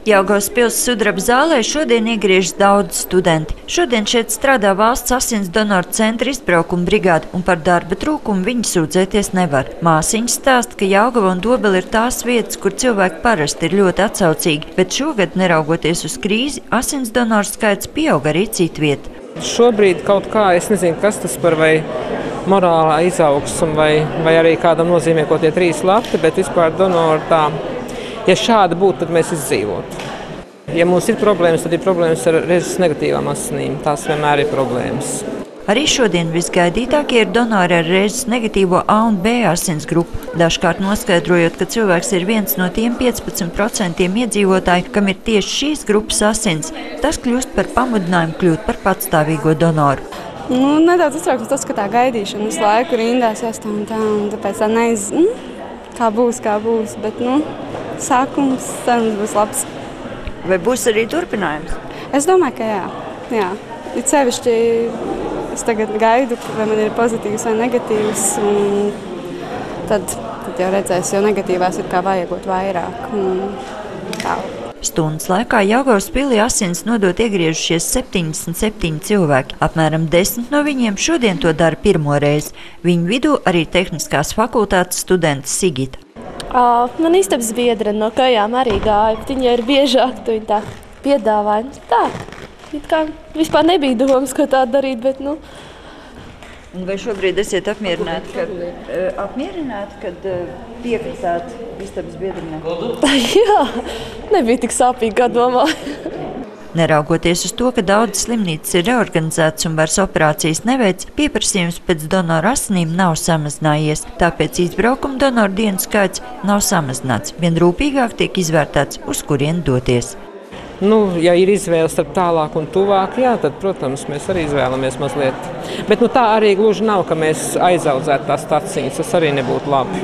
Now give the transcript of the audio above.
Jelgavas pils sudraba zālē šodien iegriežas daudz studenti. Šodien šeit strādā valsts asins donoru centra izbraukuma brigāde, un par darba trūkumu viņi sūdzēties nevar. Māsiņas stāsta, ka Jelgava un Dobele ir tās vietas, kur cilvēki parasti ir ļoti atsaucīgi, bet šogad, neraugoties uz krīzi, asins donoru skaits pieaug arī citviet. Šobrīd kaut kā, es nezinu, kas tas par vai morālā izaugsme vai arī kādam nozīmē, ko tie 3 lati, bet vispār donoru tā. Ja šādi būtu, tad mēs izdzīvotu. Ja mums ir problēmas, tad ir problēmas ar rezes negatīvām asinīm. Tās vienmēr ir problēmas. Arī šodien visgaidītākie ir donori ar rezes negatīvo A un B asins grupu. Dažkārt noskaidrojot, ka cilvēks ir viens no tiem 15% iedzīvotāju, kam ir tieši šīs grupas asins, tas kļūst par pamudinājumu kļūt par patstāvīgo donoru. Nedaudz uztrauks tas, ka tā gaidīšana visu laiku rindās jāstāv un tāpēc tā kā būs, bet sākums sarunas būs labs. Vai būs arī turpinājums? Es domāju, ka jā. It sevišķi es tagad gaidu, vai man ir pozitīvs vai negatīvs, un tad jau redzēs, jo negatīvās ir kā vajagot vairāk. Stundas laikā Jelgavas pilī asins nodot iegriežušies 77 cilvēki. Apmēram 10 no viņiem šodien to dara pirmo reizi. Viņu vidū arī Tehniskās fakultātes studente Sigita. Man istabas biedra no Kājām arī gāja, bet viņa ir biežāk, tu viņa tā piedāvāja. Tā, it kā vispār nebija domas, ko tā darīt, bet Vai šobrīd esiet apmierināti, kad piekritāt istabas biedrinē? Jā, nebija tik sāpīgi, kā domāju. Neraugoties uz to, ka daudz slimnīcas ir reorganizētas un vairs operācijas neveic, pieprasījums pēc donoru asinīm nav samazinājies, tāpēc izbraukuma donoru dienu skaits nav samazināts. Vien rūpīgāk tiek izvērtēts, uz kurien doties. Ja ir izvēle starp tālāk un tuvāk, tad, protams, mēs arī izvēlamies mazliet. Bet tā arī gluži nav, ka mēs aizaudzētu tās staciņas, tas arī nebūtu labi.